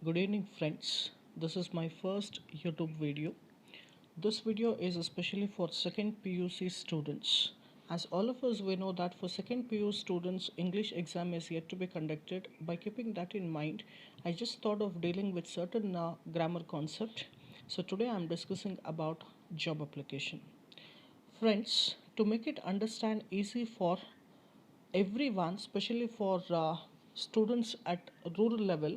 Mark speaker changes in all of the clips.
Speaker 1: Good evening, friends. This is my first YouTube video. This video is especially for second PUC students. As all of us we know that for second PU students, English exam is yet to be conducted. By keeping that in mind, I just thought of dealing with certain grammar concept. So today I am discussing about job application. Friends, to make it understand easy for everyone, especially for students at rural level,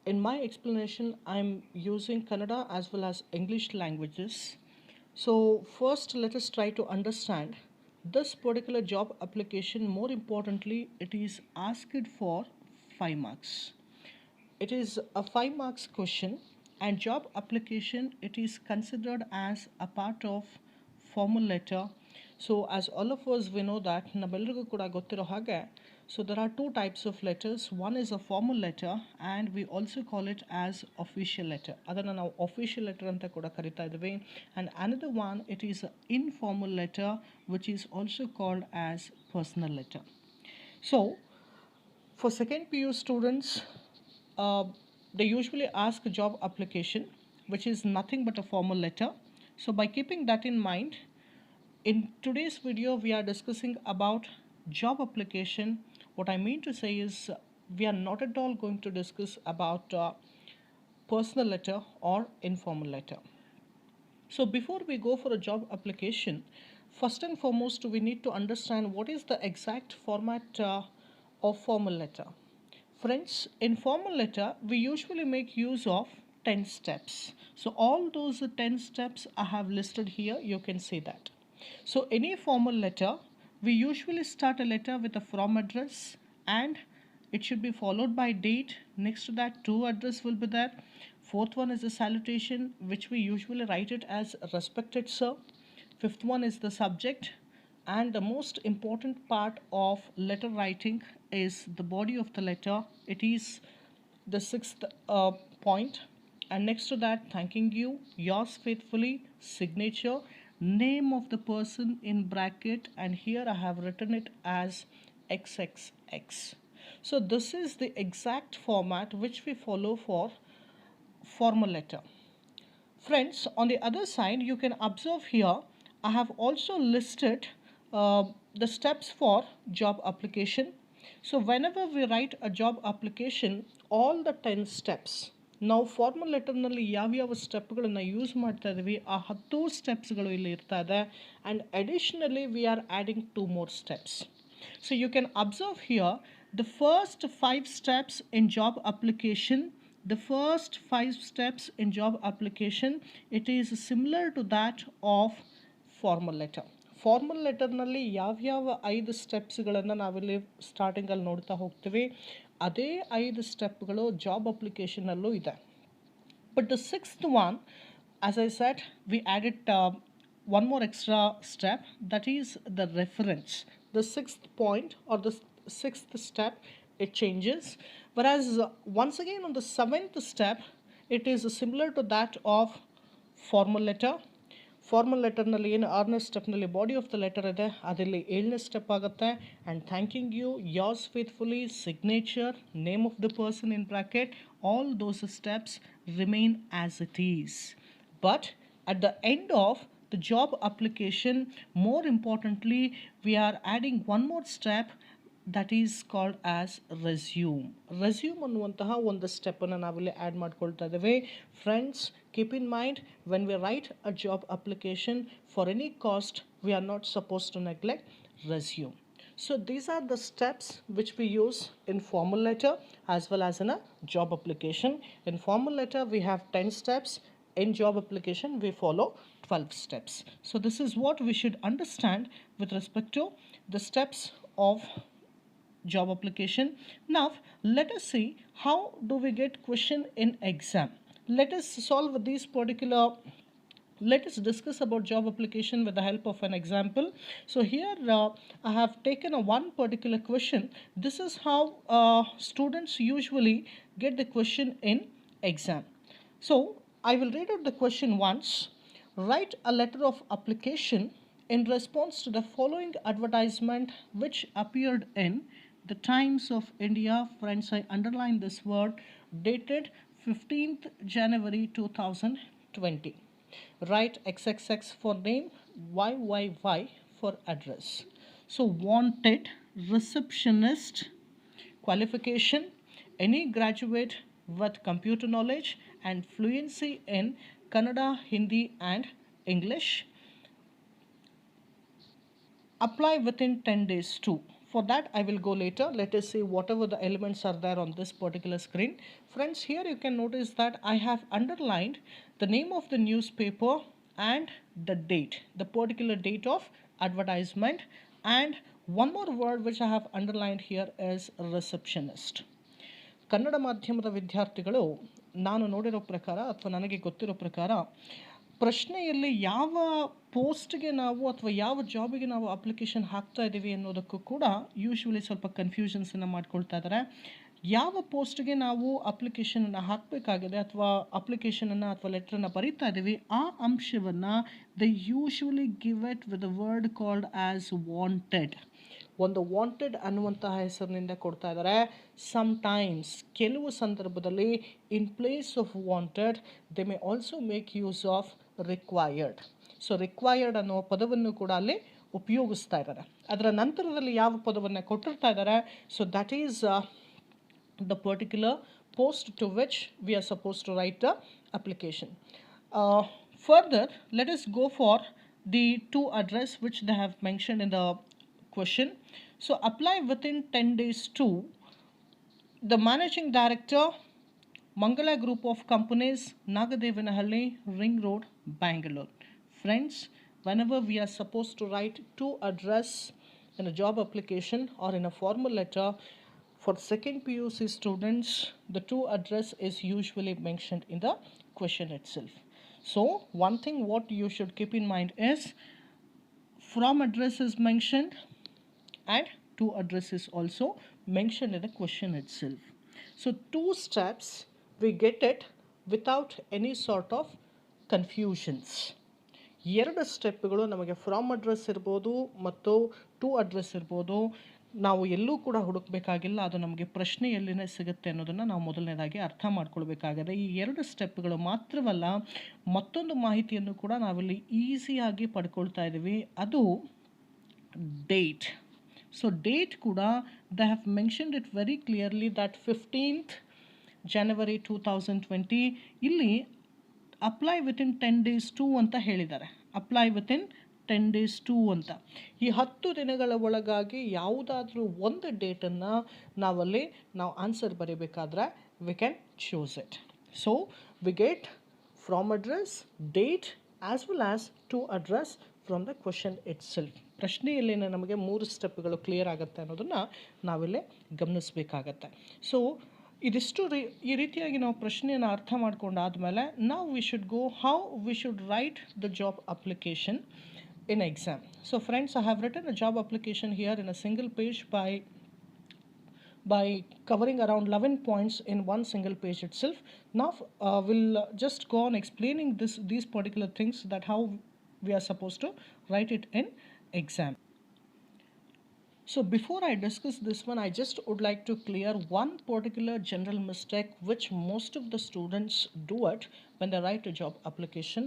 Speaker 1: in my explanation, I'm using Kannada as well as English languages. So, first, let us try to understand this particular job application. More importantly, it is asked for 5 marks. It is a 5 marks question, and job application it is considered as a part of formal letter. So as all of us we know that ನಮ್ಮೆಲ್ಲರಿಗೂ ಕೂಡ ಗೊತ್ತಿರೋ ಹಾಗೆ, so there are two types of letters. One is a formal letter and we also call it as official letter. ಅದನ್ನು ನಾವು official letter ಅಂತ ಕೂಡ ಕರಿತಾ ಇದ್ದೀವಿ. And another one it is an informal letter which is also called as personal letter. So for second PU students, uh, they usually ask a job application, which is nothing but a formal letter. So by keeping that in mind, in today's video, we are discussing about job application. What I mean to say is we are not at all going to discuss about personal letter or informal letter. So before we go for a job application, first and foremost, we need to understand what is the exact format of formal letter. Friends, in formal letter, we usually make use of 10 steps. So all those 10 steps I have listed here, you can see that. So any formal letter, we usually start a letter with a from address and it should be followed by date. Next to that, to address will be there. Fourth one is the salutation, which we usually write it as respected sir. Fifth one is the subject. And the most important part of letter writing is the body of the letter. It is the sixth point. And next to that, thanking you, yours faithfully, signature, name of the person in bracket, and here I have written it as XXX. So this is the exact format which we follow for formal letter. Friends, on the other side, you can observe here, I have also listed the steps for job application. So whenever we write a job application, all the 10 steps, ನಾವು formal ಲೆಟರ್ನಲ್ಲಿ ಯಾವ್ಯಾವ ಸ್ಟೆಪ್ಗಳನ್ನು use ಮಾಡ್ತಾ ಇದ್ದೀವಿ ಆ 10 ಸ್ಟೆಪ್ಸ್ಗಳು ಇಲ್ಲಿ ಇರ್ತಾ ಇದೆ and additionally we are adding 2 more steps. So you can observe here the first 5 steps in job application. The first 5 steps in job application, it is similar to that of formal letter. Formal ಲೆಟರ್ನಲ್ಲಿ ಯಾವ್ಯಾವ 5 ಸ್ಟೆಪ್ಸ್ಗಳನ್ನು ನಾವಿಲ್ಲಿ ಸ್ಟಾರ್ಟಿಂಗಲ್ಲಿ ನೋಡ್ತಾ ಹೋಗ್ತೀವಿ ಅದೇ 5 ಸ್ಟೆಪ್ಗಳು job ಅಪ್ಲಿಕೇಶನಲ್ಲೂ ಇದೆ. But the sixth one, as I said, we added one more extra step, that is the reference. The sixth point or the sixth step, it changes. Whereas once again on the seventh step, it is similar to that of formal letter. Formal ಲೆಟರ್ನಲ್ಲಿ ಏನು 6ನೇ ಸ್ಟೆಪ್ನಲ್ಲಿ body of the letter ಇದೆ ಅದರಲ್ಲಿ 7ನೇ step ಆಗುತ್ತೆ and thanking you yours faithfully signature name of the person in bracket all those steps remain as it is. But at the end of the job application, more importantly, we are adding one more step that is called as resume. Resume ಅನ್ನುವಂತಹ ಒಂದು ಸ್ಟೆಪ್ಪನ್ನು ನಾವಿಲ್ಲಿ add ಮಾಡ್ಕೊಳ್ತಾ ಇದ್ದೇವೆ. Friends, keep in mind when we write a job application for any cost, we are not supposed to neglect resume. So these are the steps which we use in formal letter as well as in a job application. In formal letter we have 10 steps. In job application we follow 12 steps. So this is what we should understand with respect to the steps of job application. Now let us see how do we get question in exam. Let us solve these particular, let us discuss about job application with the help of an example. So here I have taken a one particular question. This is how students usually get the question in exam. So I will read out the question once. Write a letter of application in response to the following advertisement which appeared in the Times of India. Friends, I underline this word dated 15th January 2020. Write XXX for name, YYY for address. So wanted receptionist, qualification, any graduate with computer knowledge and fluency in Kannada, Hindi and English. Apply within 10 days too. For that I will go later. Let us see whatever the elements are there on this particular screen. Friends, here you can notice that I have underlined the name of the newspaper and the date, the particular date of advertisement, and one more word which I have underlined here is receptionist. Kannada ಮಾಧ್ಯಮದ ವಿದ್ಯಾರ್ಥಿಗಳು ನಾನು ನೋಡಿರೋ ಪ್ರಕಾರ ಅಥವಾ ನನಗೆ ಗೊತ್ತಿರೋ ಪ್ರಕಾರ ಪ್ರಶ್ನೆಯಲ್ಲಿ ಯಾವ ಪೋಸ್ಟ್ಗೆ ನಾವು ಅಥವಾ ಯಾವ ಜಾಬಿಗೆ ನಾವು ಅಪ್ಲಿಕೇಶನ್ ಹಾಕ್ತಾ ಇದ್ದೀವಿ ಅನ್ನೋದಕ್ಕೂ ಕೂಡ ಯೂಶ್ವಲಿ ಸ್ವಲ್ಪ ಕನ್ಫ್ಯೂಷನ್ಸನ್ನು ಮಾಡ್ಕೊಳ್ತಾ ಇದ್ದಾರೆ. ಯಾವ ಪೋಸ್ಟ್ಗೆ ನಾವು ಅಪ್ಲಿಕೇಶನನ್ನು ಹಾಕಬೇಕಾಗಿದೆ ಅಥವಾ ಅಪ್ಲಿಕೇಶನನ್ನು ಅಥವಾ ಲೆಟ್ರನ್ನು ಬರೀತಾ ಇದ್ದೀವಿ ಆ ಅಂಶವನ್ನು they usually give it with the word called as wanted. ಒಂದು ವಾಂಟೆಡ್ ಅನ್ನುವಂತಹ ಹೆಸರಿನಿಂದ ಕೊಡ್ತಾ ಇದ್ದಾರೆ. ಸಮ್ಟೈಮ್ಸ್ ಕೆಲವು ಸಂದರ್ಭದಲ್ಲಿ ಇನ್ place of wanted they may also make use of required. So required ಅನ್ನೋ ಪದವನ್ನು ಕೂಡ ಅಲ್ಲಿ ಉಪಯೋಗಿಸ್ತಾ ಇದ್ದಾರೆ. ಅದರ ನಂತರದಲ್ಲಿ ಯಾವ ಪದವನ್ನು ಕೊಟ್ಟಿರ್ತಾ ಇದ್ದಾರೆ, so that is the particular post to which we are supposed to write the application. Further, let us go for the to address which they have mentioned in the question. So apply within 10 days to the managing director, Mangala Group of Companies, Nagadevanhalli, Ring Road, Bangalore. Friends, whenever we are supposed to write to address in a job application or in a formal letter, for second PUC students, the to address is usually mentioned in the question itself. So one thing what you should keep in mind is from address is mentioned and to address is also mentioned in the question itself. So two steps we get it without any sort of confusions. ಎರಡು ಸ್ಟೆಪ್ಗಳು ನಮಗೆ from address ಇರ್ಬೋದು ಮತ್ತು to address ಇರ್ಬೋದು, ನಾವು ಎಲ್ಲೂ ಕೂಡ ಹುಡುಕಬೇಕಾಗಿಲ್ಲ. ಅದು ನಮಗೆ ಪ್ರಶ್ನೆ ಎಲ್ಲಿನೇ ಸಿಗುತ್ತೆ ಅನ್ನೋದನ್ನು ನಾವು ಮೊದಲನೇದಾಗಿ ಅರ್ಥ ಮಾಡ್ಕೊಳ್ಬೇಕಾಗಿದೆ. ಈ ಎರಡು ಸ್ಟೆಪ್ಗಳು ಮಾತ್ರವಲ್ಲ, ಮತ್ತೊಂದು ಮಾಹಿತಿಯನ್ನು ಕೂಡ ನಾವಿಲ್ಲಿ ಈಸಿಯಾಗಿ ಪಡ್ಕೊಳ್ತಾ ಇದ್ದೀವಿ, ಅದು ಡೇಟ್. ಸೊ ಡೇಟ್ ಕೂಡ they have mentioned it very clearly that 15th January 2020. ಇಲ್ಲಿ ಅಪ್ಲೈ ವಿತಿನ್ 10 days ಟು ಅಂತ ಹೇಳಿದ್ದಾರೆ. ಅಪ್ಲೈ ವಿತಿನ್ 10 days ಟು ಅಂತ. ಈ 10 ದಿನಗಳ ಒಳಗಾಗಿ ಯಾವುದಾದ್ರೂ ಒಂದು ಡೇಟನ್ನು ನಾವು ಆನ್ಸರ್ ಬರೀಬೇಕಾದ್ರೆ we can choose it. So we get from address, date as well as to address from the question it ಸೆಲ್ಫ್. ಪ್ರಶ್ನೆಯಲ್ಲಿ ನಮಗೆ 3 ಸ್ಟೆಪ್ಗಳು ಕ್ಲಿಯರ್ ಆಗುತ್ತೆ ಅನ್ನೋದನ್ನು ನಾವಿಲ್ಲಿ ಗಮನಿಸಬೇಕಾಗತ್ತೆ. ಸೊ ಇದಿಷ್ಟು ಈ ರೀತಿಯಾಗಿ ನಾವು ಪ್ರಶ್ನೆಯನ್ನು ಅರ್ಥ ಮಾಡ್ಕೊಂಡಾದ್ಮೇಲೆ ನಾವು we should go how we should write the job application in exam. So friends, I have written a job application here in a single page by covering around 11 points in one single page itself. Now we'll just go on explaining these particular things, that how we are supposed to write it in exam. So before I discuss this one, I just would like to clear one particular general mistake which most of the students do it when they write a job application.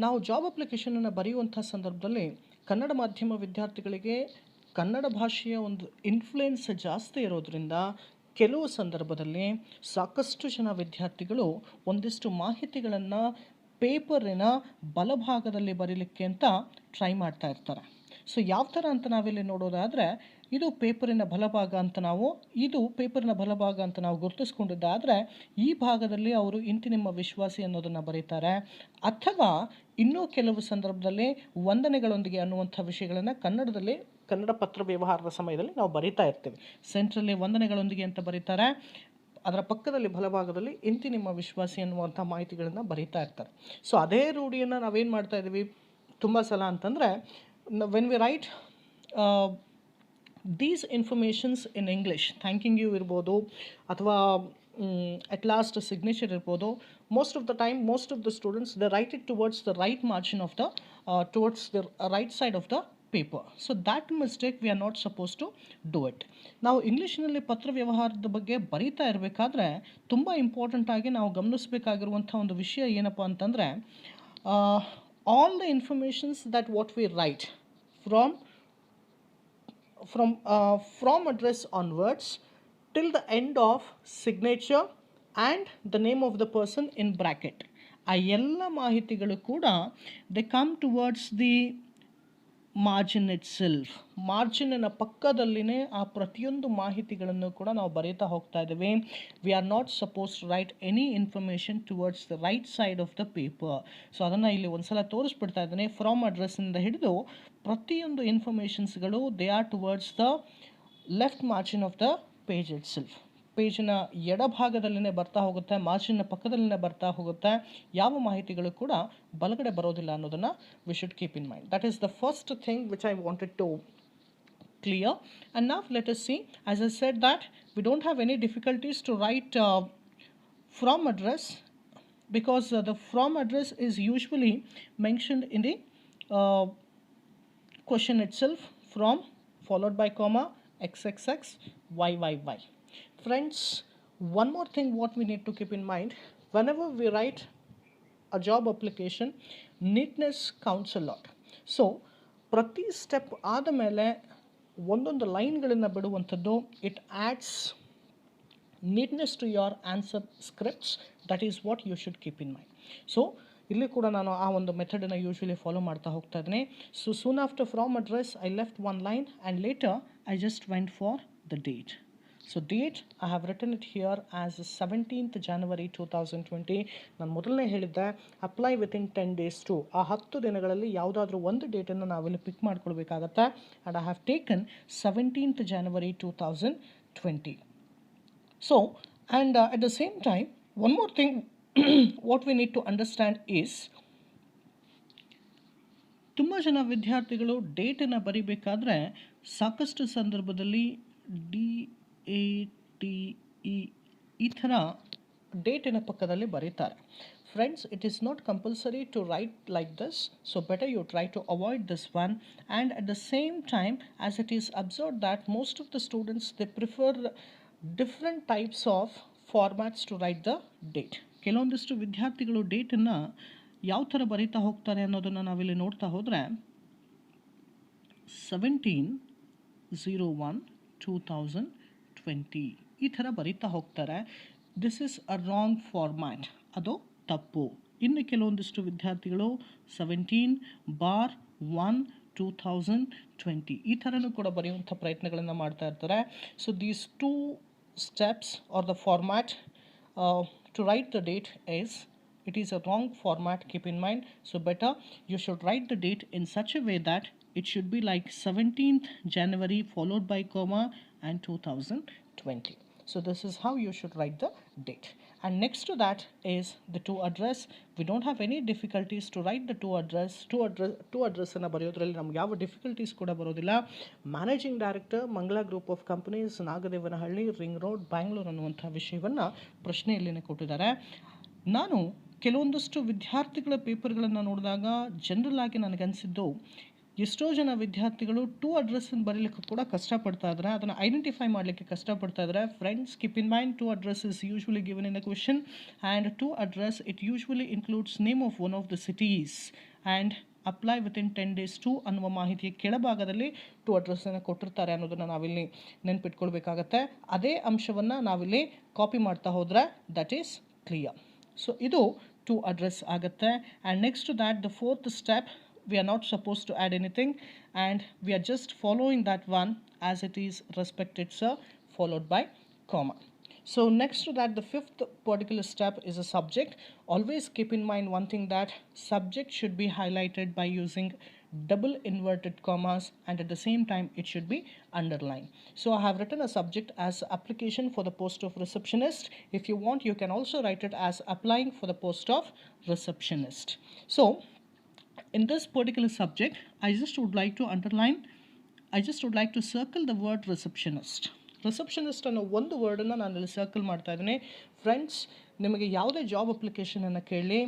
Speaker 1: ನಾವು job ಅಪ್ಲಿಕೇಶನನ್ನು ಬರೆಯುವಂಥ ಸಂದರ್ಭದಲ್ಲಿ ಕನ್ನಡ ಮಾಧ್ಯಮ ವಿದ್ಯಾರ್ಥಿಗಳಿಗೆ ಕನ್ನಡ ಭಾಷೆಯ ಒಂದು influence ಜಾಸ್ತಿ ಇರೋದ್ರಿಂದ ಕೆಲವು ಸಂದರ್ಭದಲ್ಲಿ ಸಾಕಷ್ಟು ಜನ ವಿದ್ಯಾರ್ಥಿಗಳು ಒಂದಿಷ್ಟು ಮಾಹಿತಿಗಳನ್ನು ಪೇಪರಿನ ಬಲಭಾಗದಲ್ಲಿ ಬರೀಲಿಕ್ಕೆ ಅಂತ ಟ್ರೈ ಮಾಡ್ತಾ ಇರ್ತಾರೆ. ಸೊ ಯಾವ ಥರ ಅಂತ ನಾವಿಲ್ಲಿ ನೋಡೋದಾದರೆ, ಇದು ಪೇಪರಿನ ಬಲಭಾಗ ಅಂತ ನಾವು ಗುರುತಿಸ್ಕೊಂಡಿದ್ದಾದರೆ ಈ ಭಾಗದಲ್ಲಿ ಅವರು ಇಂತಿ ನಿಮ್ಮ ವಿಶ್ವಾಸಿ ಅನ್ನೋದನ್ನು ಬರೀತಾರೆ. ಅಥವಾ ಇನ್ನೂ ಕೆಲವು ಸಂದರ್ಭದಲ್ಲಿ ವಂದನೆಗಳೊಂದಿಗೆ ಅನ್ನುವಂಥ ವಿಷಯಗಳನ್ನು ಕನ್ನಡ ಪತ್ರ ವ್ಯವಹಾರದ ಸಮಯದಲ್ಲಿ ನಾವು ಬರಿತಾ ಇರ್ತೀವಿ. ಸೆಂಟ್ರಲ್ಲಿ ವಂದನೆಗಳೊಂದಿಗೆ ಅಂತ ಬರೀತಾರೆ, ಅದರ ಪಕ್ಕದಲ್ಲಿ ಬಲಭಾಗದಲ್ಲಿ ಇಂತಿ ನಿಮ್ಮ ವಿಶ್ವಾಸಿ ಅನ್ನುವಂಥ ಮಾಹಿತಿಗಳನ್ನು ಬರೀತಾ ಇರ್ತಾರೆ. ಸೊ ಅದೇ ರೂಢಿಯನ್ನು ನಾವೇನು ಮಾಡ್ತಾ ಇದ್ದೀವಿ ತುಂಬ ಸಲ ಅಂತಂದರೆ, when we write these informations in English, thanking you ಇರ್ಬೋದು ಅಥವಾ at last signature ಇರ್ಬೋದು, most of the students they write it towards the right margin of the towards the right side of the paper. So that mistake we are not supposed to do it. ನಾವು ಇಂಗ್ಲೀಷ್ನಲ್ಲಿ ಪತ್ರ ವ್ಯವಹಾರದ ಬಗ್ಗೆ ಬರೀತಾ ಇರಬೇಕಾದ್ರೆ ತುಂಬ important ಆಗಿ ನಾವು ಗಮನಿಸಬೇಕಾಗಿರುವಂಥ ಒಂದು ವಿಷಯ ಏನಪ್ಪ ಅಂತಂದರೆ all the informations that what we right from address onwards till the end of signature and the name of the person in bracket, ಆ ಎಲ್ಲ ಮಾಹಿತಿಗಳು ಕೂಡ they come towards the margin itself. ಮಾರ್ಜಿನ್ನ ಪಕ್ಕದಲ್ಲಿನೇ ಆ ಪ್ರತಿಯೊಂದು ಮಾಹಿತಿಗಳನ್ನು ಕೂಡ ನಾವು ಬರೀತಾ ಹೋಗ್ತಾ ಇದ್ದೇವೆ. We are not suppose to write any information towards the right side of the paper. So ಅದನ್ನು ಇಲ್ಲಿ ಒಂದ್ಸಲ ತೋರಿಸ್ಬಿಡ್ತಾ ಇದ್ದೇನೆ. ಫ್ರಮ್ ಅಡ್ರೆಸ್ಸಿಂದ ಹಿಡಿದು ಪ್ರತಿಯೊಂದು ಇನ್ಫಾರ್ಮೇಷನ್ಸ್ಗಳು they are towards the left margin of the page itself. ಪೇಜಿನ ಎಡಭಾಗದಲ್ಲಿನೇ ಬರ್ತಾ ಹೋಗುತ್ತೆ, ಮಾರ್ಜಿನ್ನ ಪಕ್ಕದಲ್ಲಿನೇ ಬರ್ತಾ ಹೋಗುತ್ತೆ. ಯಾವ ಮಾಹಿತಿಗಳು ಕೂಡ ಬಲಗಡೆ ಬರೋದಿಲ್ಲ ಅನ್ನೋದನ್ನು we should keep in mind. That is the first thing which I wanted to clear. And now let us see, as I said that we don't have any difficulties to write from address, because the from address is usually mentioned in the question itself, from followed by comma, xxx, yyyy. Friends, one more thing what we need to keep in mind, whenever we write a job application, neatness counts a lot. So ಪ್ರತಿ step ಆದ ಮೇಲೆ ಒಂದೊಂದು ಲೈನ್ಗಳನ್ನು ಬಿಡುವಂಥದ್ದು, it adds neatness to your answer scripts. That is what you should keep in mind. So ಇಲ್ಲಿ ಕೂಡ ನಾನು ಆ ಒಂದು ಮೆಥಡನ್ನು ಯೂಶ್ವಲಿ ಫಾಲೋ ಮಾಡ್ತಾ ಹೋಗ್ತಾ ಇದ್ದೀನಿ. So soon after from address I left one line and later I just went for the date. So date I have return it here as 17th January 2020. ನಾನು ಮೊದಲನೇ ಹೇಳಿದ್ದೆ ಅಪ್ಲೈ ವಿತಿನ್ 10 days ಟು, ಆ 10 ದಿನಗಳಲ್ಲಿ ಯಾವುದಾದ್ರೂ ಒಂದು ಡೇಟನ್ನು ನಾವಿಲ್ಲಿ pick ಮಾಡ್ಕೊಳ್ಬೇಕಾಗತ್ತೆ. And I have taken 17th January 2020. So and at the same time one more thing what we need to understand is, ತುಂಬ ಜನ ವಿದ್ಯಾರ್ಥಿಗಳು ಡೇಟನ್ನು ಬರಿಬೇಕಾದ್ರೆ ಸಾಕಷ್ಟು ಸಂದರ್ಭದಲ್ಲಿ DATE ಈ ಥರ ಡೇಟಿನ ಪಕ್ಕದಲ್ಲಿ ಬರೀತಾರೆ. Friends, it is not compulsory to write like this, so better you try to avoid this one. And at the same time, as it is observed that most of the students, they prefer different types of formats to write the date. ಕೆಲವೊಂದಿಷ್ಟು ವಿದ್ಯಾರ್ಥಿಗಳು ಡೇಟನ್ನು ಯಾವ ಥರ ಬರೀತಾ ಹೋಗ್ತಾರೆ ಅನ್ನೋದನ್ನು ನಾವಿಲ್ಲಿ ನೋಡ್ತಾ ಹೋದರೆ 17/01/2020 ಈ ಥರ ಬರೀತಾ ಹೋಗ್ತಾರೆ. This is a wrong format, ಅದು ತಪ್ಪು. ಇನ್ನು ಕೆಲವೊಂದಿಷ್ಟು ವಿದ್ಯಾರ್ಥಿಗಳು 17/1/2020 ಈ ಥರನೂ ಕೂಡ ಬರೆಯುವಂಥ ಪ್ರಯತ್ನಗಳನ್ನು ಮಾಡ್ತಾ ಇರ್ತಾರೆ. So these two steps are the format to write the date is, it is a wrong format, keep in mind. So better you should write the date in such a way that it should be like 17th January followed by comma and 2020. So this is how you should write the date. And next to that is the to address. We don't have any difficulties to write the to address ಅನ್ನು ಬರೆಯೋದ್ರಲ್ಲಿ ನಮ್ಗೆ ಯಾವ difficulties ಕೂಡ ಬರೋದಿಲ್ಲ. Managing director, ಮಂಗಳ group of companies, Nagadevanahalli, ring road, Bangalore ಅನ್ನುವಂಥ ವಿಷಯವನ್ನು ಪ್ರಶ್ನೆಯಲ್ಲಿನೇ ಕೊಟ್ಟಿದ್ದಾರೆ. ನಾನು ಕೆಲವೊಂದಷ್ಟು ವಿದ್ಯಾರ್ಥಿಗಳ ಪೇಪರ್ಗಳನ್ನು ನೋಡಿದಾಗ ಜನರಲ್ ಆಗಿ ನನಗನ್ಸಿದ್ದು, ಎಷ್ಟೋ ಜನ ವಿದ್ಯಾರ್ಥಿಗಳು ಟು ಅಡ್ರೆಸ್ಸನ್ನು ಬರೀಲಿಕ್ಕೆ ಕೂಡ ಕಷ್ಟಪಡ್ತಾ ಇದ್ದಾರೆ, ಅದನ್ನು ಐಡೆಂಟಿಫೈ ಮಾಡಲಿಕ್ಕೆ ಕಷ್ಟಪಡ್ತಾ ಇದ್ದಾರೆ. Friends, keep in mind, to address is usually given in the question, and to address it usually includes name of one of the cities and apply within 10 days to ಅನ್ನುವ ಮಾಹಿತಿಯ ಕೆಳಭಾಗದಲ್ಲಿ ಟು ಅಡ್ರೆಸ್ಸನ್ನು ಕೊಟ್ಟಿರ್ತಾರೆ ಅನ್ನೋದನ್ನು ನಾವಿಲ್ಲಿ ನೆನ್ಪಿಟ್ಕೊಳ್ಬೇಕಾಗತ್ತೆ. ಅದೇ ಅಂಶವನ್ನು ನಾವಿಲ್ಲಿ ಕಾಪಿ ಮಾಡ್ತಾ ಹೋದರೆ ದಟ್ ಈಸ್ ಕ್ಲಿಯರ್. ಸೊ ಇದು ಟು ಅಡ್ರೆಸ್ ಆಗುತ್ತೆ. And next to that the fourth step, we are not supposed to add anything and we are just following that one as it is respected sir followed by comma. So next to that, the fifth particular step is a subject. Always keep in mind one thing, that subject should be highlighted by using double inverted commas, and at the same time it should be underlined. So I have written a subject as application for the post of receptionist. If you want, you can also write it as applying for the post of receptionist. So in this particular subject, I just would like to circle the word receptionist. Receptionist ಅನ್ನೋ ಒಂದು ವರ್ಡನ್ನು ನಾನು ಇಲ್ಲಿ circle ಮಾಡ್ತಾ ಇದ್ದೀನಿ. Friends, ನಿಮಗೆ ಯಾವುದೇ job ಅಪ್ಲಿಕೇಶನನ್ನು ಕೇಳಿ,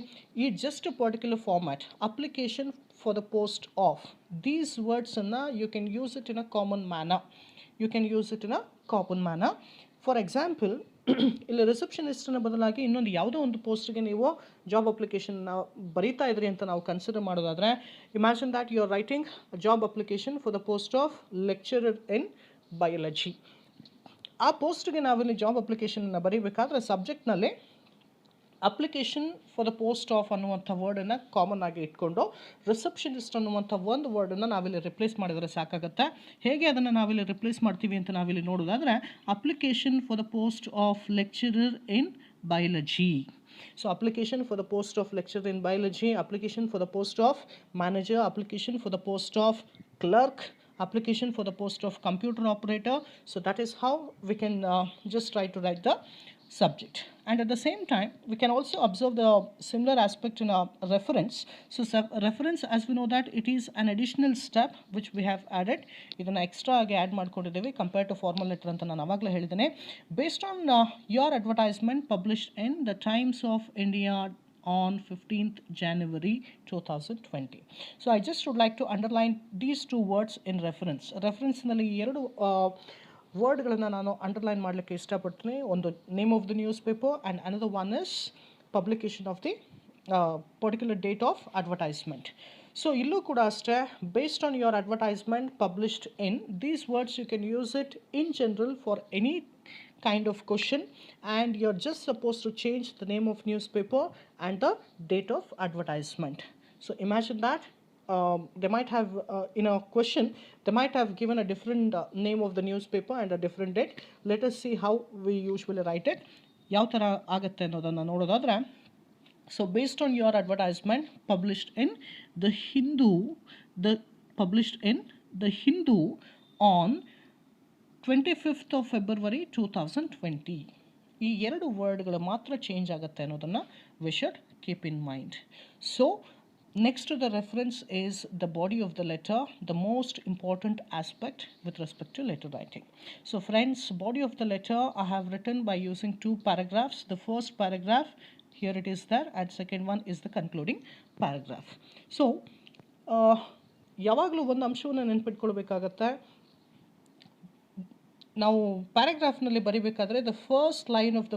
Speaker 1: ಈ just particular format application for the post of. These words you can use it in a common manner. You can use it in a common manner. For example, ಇಲ್ಲಿ ರಿಸೆಪ್ಷನಿಸ್ಟ್ನ ಬದಲಾಗಿ ಇನ್ನೊಂದು ಯಾವುದೋ ಒಂದು ಪೋಸ್ಟ್ಗೆ ನೀವು ಜಾಬ್ ಅಪ್ಲಿಕೇಶನ್ನ ಬರೀತಾ ಇದ್ರಿ ಅಂತ ನಾವು ಕನ್ಸಿಡರ್ ಮಾಡೋದಾದರೆ, imagine that you are writing job application for the post of lecturer in biology. ಆ ಪೋಸ್ಟ್ಗೆ ನಾವಿಲ್ಲಿ ಜಾಬ್ ಅಪ್ಲಿಕೇಶನನ್ನು ಬರೀಬೇಕಾದ್ರೆ ಸಬ್ಜೆಕ್ಟ್ನಲ್ಲಿ application for the post of ಅನ್ನುವಂಥ ವರ್ಡನ್ನು ಕಾಮನ್ ಆಗಿ ಇಟ್ಕೊಂಡು ರಿಸೆಪ್ಷನಿಸ್ಟ್ ಅನ್ನುವಂಥ ಒಂದು ವರ್ಡನ್ನು ನಾವಿಲ್ಲಿ ರಿಪ್ಲೇಸ್ ಮಾಡಿದರೆ ಸಾಕಾಗುತ್ತೆ. ಹೇಗೆ ಅದನ್ನು ನಾವಿಲ್ಲಿ ರಿಪ್ಲೇಸ್ ಮಾಡ್ತೀವಿ ಅಂತ ನಾವಿಲ್ಲಿ ನೋಡೋದಾದರೆ, application for the post of lecturer in biology. So application for the post of lecturer in biology, application for the post of manager, application for the post of clerk, application for the post of computer operator. So that is how we can just try to write the subject. And at the same time, we can also observe the similar aspect in a reference. So reference, as we know that it is an additional step which we have added. ಇದನ್ನು extra ಆಗಿ add ಮಾಡ್ಕೊಂಡಿದ್ದೇವೆ compare to formal letter ಅಂತ ನಾನು ಆವಾಗಲೇ ಹೇಳಿದ್ದೇನೆ. Based on your advertisement published in the Times of India on 15th January 2020. So I just would like to underline these two words in reference. ರೆಫರೆನ್ಸ್ನಲ್ಲಿ ಎರಡು ವರ್ಡ್ಗಳನ್ನು ನಾನು ಅಂಡರ್ಲೈನ್ ಮಾಡಲಿಕ್ಕೆ ಇಷ್ಟಪಡ್ತೀನಿ. ಒಂದು name of the news paper and another one is publication of the particular date of advertisement. So ಇಲ್ಲೂ ಕೂಡ ಅಷ್ಟೇ, based on your advertisement published in, these words you can use it in general for any kind of question, and you're just supposed to change the name of newspaper and the date of advertisement. So imagine that they might have in a question they might have given a different name of the newspaper and a different date. Let us see how we usually write it. ಯಾವ ಥರ ಆಗುತ್ತೆ ಅನ್ನೋದನ್ನು ನೋಡೋದಾದರೆ, so based on your advertisement published in the Hindu on 25th of February 2020. ಈ ಎರಡು ವರ್ಡ್ಗಳು ಮಾತ್ರ change ಆಗುತ್ತೆ ಅನ್ನೋದನ್ನು we should keep in mind. So next to the reference is the body of the letter, the most important aspect with respect to letter writing. So friends, body of the letter I have written by using 2 paragraphs. The first paragraph, here it is there, and second one is the concluding paragraph. So ಯಾವಾಗಲೂ ಒಂದು ಅಂಶವನ್ನು ನೆನ್ಪಿಟ್ಕೊಳ್ಬೇಕಾಗತ್ತೆ. ನಾವು ಪ್ಯಾರಾಗ್ರಾಫ್ನಲ್ಲಿ ಬರೀಬೇಕಾದ್ರೆ the first line of the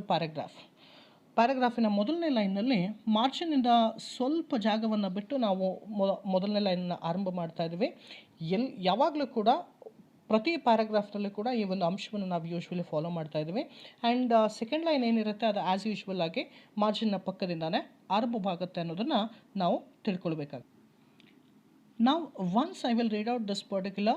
Speaker 1: ಪ್ಯಾರಾಗ್ರಾಫಿನ ಮೊದಲನೇ ಲೈನ್ನಲ್ಲಿ ಮಾರ್ಜಿನಿಂದ ಸ್ವಲ್ಪ ಜಾಗವನ್ನು ಬಿಟ್ಟು ನಾವು ಮೊದಲನೇ ಲೈನನ್ನು ಆರಂಭ ಮಾಡ್ತಾ ಇದ್ದೀವಿ. ಯಾವಾಗಲೂ ಕೂಡ ಪ್ರತಿ ಪ್ಯಾರಾಗ್ರಾಫ್ನಲ್ಲಿ ಕೂಡ ಈ ಒಂದು ಅಂಶವನ್ನು ನಾವು ಯೂಶ್ವಲಿ ಫಾಲೋ ಮಾಡ್ತಾ ಇದ್ದೀವಿ. ಆ್ಯಂಡ್ ಸೆಕೆಂಡ್ ಲೈನ್ ಏನಿರುತ್ತೆ ಅದು ಆ್ಯಸ್ ಯೂಶ್ವಲ್ ಆಗಿ ಮಾರ್ಜಿನ್ನ ಪಕ್ಕದಿಂದಾನೇ ಆರಂಭವಾಗುತ್ತೆ ಅನ್ನೋದನ್ನು ನಾವು ತಿಳ್ಕೊಳ್ಬೇಕಾಗುತ್ತೆ. Now once I will read out this particular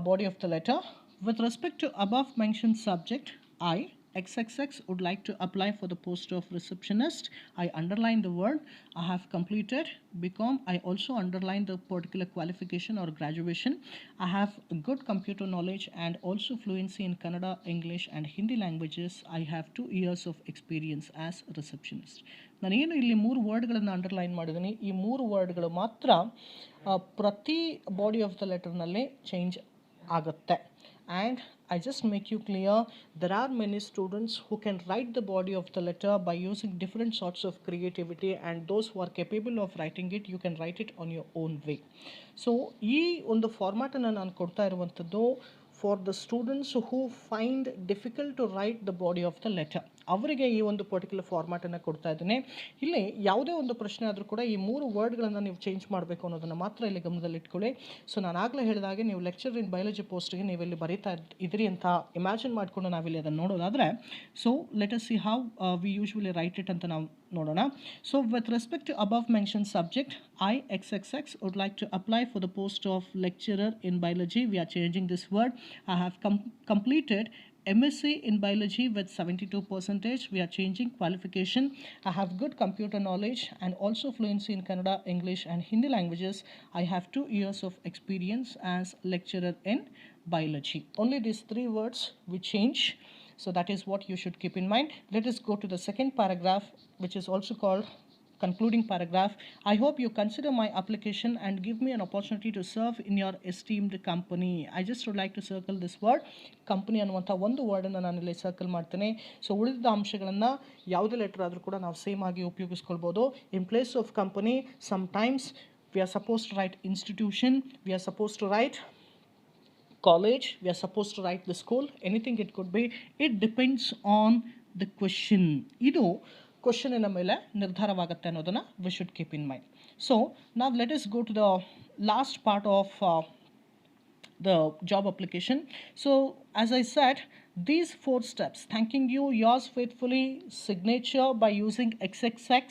Speaker 1: body of the letter. With respect to above mentioned subject, I XXX would like to apply for the post of receptionist. I underline the word I have completed BCom. I also underline the particular qualification or graduation. I have good computer knowledge and also fluency in Kannada, English and Hindi languages. I have 2 years of experience as receptionist. ನಾನೇನು ಇಲ್ಲಿ 3 ವರ್ಡ್ಗಳನ್ನು underline ಮಾಡಿದ್ದೀನಿ. ಈ 3 ವರ್ಡ್ಗಳು ಮಾತ್ರ ಪ್ರತಿ body of the ಲೆಟರ್ನಲ್ಲಿ change ಆಗುತ್ತೆ. And I just make you clear, there are many students who can write the body of the letter by using different sorts of creativity, and those who are capable of writing it, you can write it on your own way. So ಈ ಒಂದು ಫಾರ್ಮ್ಯಾಟನ್ನು ನಾನು ಕೊಡ್ತಾ ಇರುವಂಥದ್ದು for the students who find difficult to write the body of the letter, ಅವರಿಗೆ ಈ ಒಂದು particular ಫಾರ್ಮ್ಯಾಟನ್ನು ಕೊಡ್ತಾ ಇದ್ದೀನಿ. ಇಲ್ಲಿ ಯಾವುದೇ ಒಂದು ಪ್ರಶ್ನೆ ಆದರೂ ಕೂಡ ಈ 3 ವರ್ಡ್ಗಳನ್ನು ನೀವು ಚೇಂಜ್ ಮಾಡಬೇಕು ಅನ್ನೋದನ್ನು ಮಾತ್ರ ಇಲ್ಲಿ ಗಮನದಲ್ಲಿಟ್ಕೊಳ್ಳಿ. ಸೊ ನಾನು ಆಗಲೇ ಹೇಳಿದಾಗೆ ನೀವು ಲೆಕ್ಚರ್ ಇನ್ ಬಯಾಲಜಿ ಪೋಸ್ಟ್ಗೆ ನೀವು ಇಲ್ಲಿ ಬರೀತಾ ಇದ್ರಿ ಅಂತ ಇಮ್ಯಾಜಿನ್ ಮಾಡಿಕೊಂಡು ನಾವಿಲ್ಲಿ ಅದನ್ನು ನೋಡೋದಾದರೆ, so let us see how we usually write it ಅಂತ ನಾವು ನೋಡೋಣ. So with respect to above mention subject, I XXX would like to apply for the post of lecturer in biology. We are changing this word. I have completed MSc in biology with 72%. We are changing qualification. I have good computer knowledge and also fluency in Kannada, English and Hindi languages. I have 2 years of experience as lecturer in biology. Only these 3 words we change. So that is what you should keep in mind. Let us go to the second paragraph, which is also called concluding paragraph. I hope you consider my application and give me an opportunity to serve in your esteemed company. I just would like to circle this word, company ಅನ್ನುವಂಥ ಒಂದು ವರ್ಡನ್ನು ನಾನು ಇಲ್ಲಿ circle ಮಾಡ್ತೇನೆ. So ಉಳಿದ ಅಂಶಗಳನ್ನು ಯಾವುದೇ letter ಆದರೂ ಕೂಡ ನಾವು ಸೇಮ್ ಆಗಿ ಉಪಯೋಗಿಸ್ಕೊಳ್ಬೋದು. In place of company, sometimes we are supposed to write institution, we are supposed to write college, we are supposed to write the school, anything it could be. It depends on the question. ಇದು ಕ್ವಶನಿನ ಮೇಲೆ ನಿರ್ಧಾರವಾಗುತ್ತೆ ಅನ್ನೋದನ್ನು we should keep in mind. So now let us go to the last part of the job application. So as I said, these 4 steps: thanking you, yours faithfully, signature by using XXX,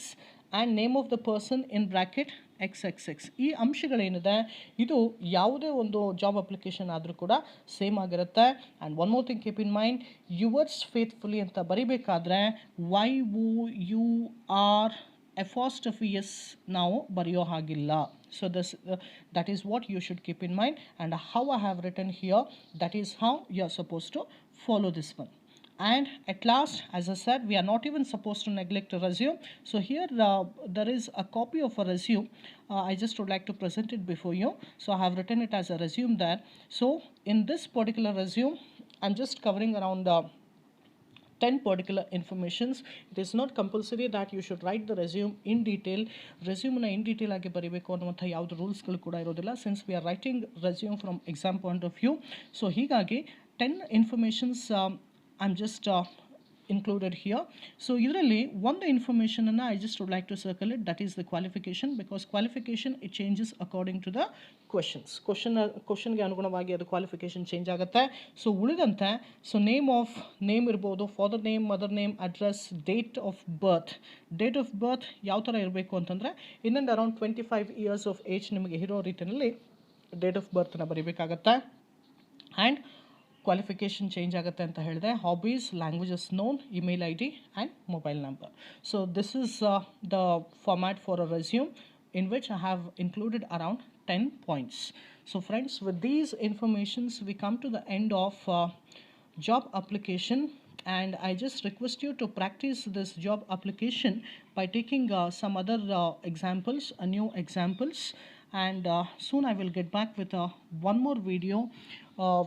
Speaker 1: and name of the person in bracket XXX. ಈ ಅಂಶಗಳೇನಿದೆ ಇದು ಯಾವುದೇ ಒಂದು job application ಆದರೂ ಕೂಡ same ಆಗಿರುತ್ತೆ. And one more thing keep in mind, yours faithfully ಅಂತ ಬರಿಬೇಕಾದ್ರೆ YOUR apostrophes ನಾವು ಬರೆಯೋ ಹಾಗಿಲ್ಲ. So that is what you should keep in mind, and how I have written here, that is how you are supposed to follow this one. And at last, as I said, we are not even supposed to neglect a resume. So here there is a copy of a resume. I just would like to present it before you. So I have written it as a resume there. So in this particular resume, I'm just covering around 10 particular informations. It is not compulsory that you should write the resume in detail. Resume in detail ಆಗಿ ಬರಿಬೇಕು ಅನ್ನುವಂಥ ಯಾವುದು ರೂಲ್ಸ್ಗಳು ಕೂಡ ಇರೋದಿಲ್ಲ, since we are writing resume from exam point of view. So ಹೀಗಾಗಿ 10 informations I'm just included here. So ಇದರಲ್ಲಿ ಒಂದು ಇನ್ಫಾರ್ಮೇಷನನ್ನು I just would like to circle it, that is the qualification, because qualification it changes according to the questions. ಕ್ವಶನ್ಗೆ ಅನುಗುಣವಾಗಿ ಅದು qualification change ಆಗುತ್ತೆ. So ಉಳಿದಂತೆ name ಇರ್ಬೋದು, father name, mother name, address, date of birth ಯಾವ ಥರ ಇರಬೇಕು ಅಂತಂದರೆ ಇನ್ನೊಂದು ಅರೌಂಡ್ 25 years of ಏಜ್ ನಿಮಗೆ ಇರೋ ರೀತಿಯಲ್ಲಿ ಡೇಟ್ ಆಫ್ ಬರ್ತನ್ನ ಬರೀಬೇಕಾಗತ್ತೆ. ಆ್ಯಂಡ್ ಕ್ವಾಲಿಫಿಕೇಷನ್ ಚೇಂಜ್ ಆಗುತ್ತೆ ಅಂತ ಹೇಳಿದೆ. Hobbies, languages known, email ID and mobile number. So this is the format for a resume in which I have included around 10 points. So friends, with these informations we come to the end of job application, and I just request you to practice this job application by taking some other examples, new examples, and soon I will get back with one more video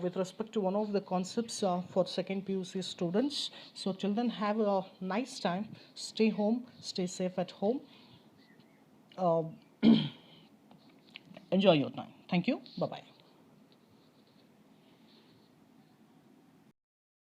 Speaker 1: with respect to one of the concepts for second PUC students. So till then, have a nice time, stay home, stay safe at home, enjoy your time. Thank you. Bye bye.